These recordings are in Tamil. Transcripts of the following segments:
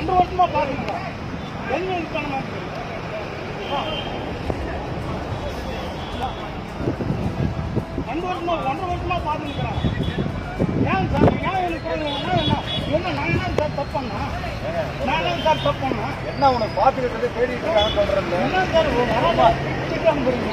1.5 வருஷமா பாத்துக்கிறேன். என்ன இது பண்ண மாட்டேங்குது? 1.5 வருஷமா பாத்துக்கிறேன். ஏன் சார் ஏன் எனக்கு என்ன நான் என்ன சார் தப்பு பண்ணா? நான் என்ன சார் தப்பு பண்ணா? என்ன உனக்கு பாத்துக்கிட்டு தேடிட்டு இருக்காங்க சொல்றேன். என்ன சார் அனுப்புறீங்க?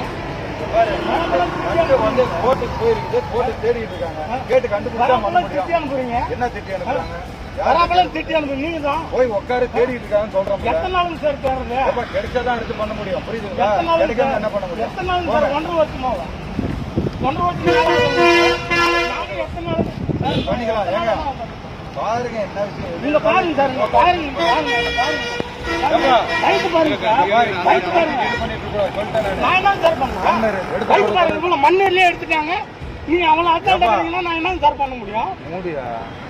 வந்து கோர்ட்டுக்கு போயிருக்குது, கோர்ட்டுக்கு தேடிட்டு இருக்காங்க. கேட்டு கண்டுபிடிச்சா பண்ண முடியும். அனுப்புறீங்க என்ன திட்டி அனுப்புறாங்க? பராபலம் திட்டி அனுப்பு. நீங்க தான் போய் உட்காரு தேடிட்டு இருக்காங்கன்னு சொல்றோம். எத்தனை நாளுங்க சார் தேடுறது? கிடைச்சாதான் எடுத்து பண்ண முடியும். புரியுதுங்களா? கிடைக்காம என்ன பண்ண முடியும்? எத்தனை நாள் சார்? 1.5 வருஷமாவா? 1.5 வருஷம் எத்தனை நாள் பண்ணிக்கலாம். ஏங்க பாருங்க என்ன விஷயம். நீங்க பாருங்க சார், நீங்க பாருங்க லைட் பாருங்க சார், லைட் பாருங்க. நான் என்ன சார் பண்ணேன்? லைட் பாருங்க, இவ்வளவு மண்ணேரிலே எடுத்துட்டாங்க. நீங்க அவளை அட்டாக் பண்ணீங்கன்னா நான் என்ன சார் பண்ண முடியும்? மூடியா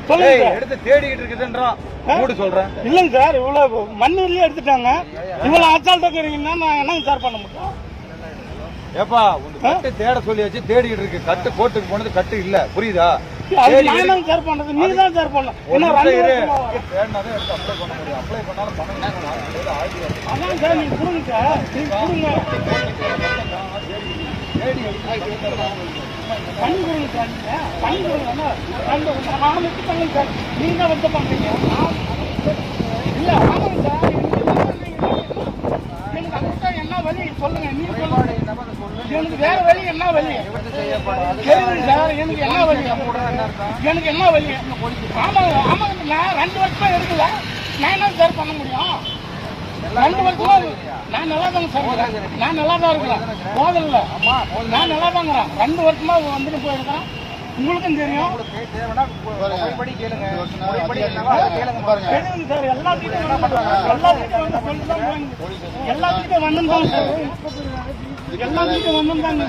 சொல்லுங்க. எடுத்து தேடிட்டு இருக்குதுன்றான். மூடு சொல்றேன். இல்லைங்க சார், இவ்வளவு மண்ணேரிலே எடுத்துட்டாங்க. இவ்வளவு அசால்ட்டா இருக்கிறீங்கன்னா நான் என்ன சார் பண்ண முடியும்? ஏப்பா உங்க கட்டு தேட சொல்லியாச்சு, தேடிட்டு இருக்கு. கட்டு கோர்ட்டுக்கு போனது கட்டு இல்ல. புரியுதா? நான் சார் பண்றது நீங்க தான் சார் பண்ணலாம். தேடினாதான் எடுத்து அப்ளை பண்ண முடியும். அப்ளை பண்ணாலும் பணம் அதான் சார் நீங்க கொடுங்க சார், நீங்க கொடுங்க பண்ணி கொடுங்க சார். நீங்க பண்ணி கொடுங்க. நான் மட்டும் பண்ணுங்க சார். நீங்க தான் வந்து பண்றீங்க. இல்ல ஆமாங்க சார், எனக்கு அதுதான் என்ன வழி சொல்லுங்க. நீங்க சொல்லுங்க. எனக்கு வேற வழி என்ன வழி? தெரியுங்க சார், எனக்கு என்ன வழி? எனக்கு என்ன வழி? ஆமாங்க ஆமாங்க, நான் 2 வருஷமா எடுக்கல. நான் என்ன சார் பண்ண முடியும்? 2 வருஷமா நான் நல்லா தாங்க சார், நான் நல்லா தான் இருக்கிறேன். போதல்ல நான் நல்லா தாங்கிறேன். 2 வருஷமா வந்துட்டு போயிருக்கிறேன். உங்களுக்கும் தெரியும். எல்லாத்துக்கும் வந்துருந்தாங்க சார், எல்லாத்துக்கும் வந்துருந்தாங்க.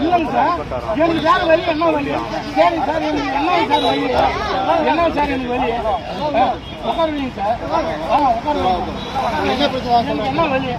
இல்லைங்க சார், எனக்கு வேற வழி என்ன வழி? சரி சார், எனக்கு என்ன சார் வழி? என்ன சார் எனக்கு வழி? உட்காருவீங்க சார், உட்காருவீங்க. என்ன வழி?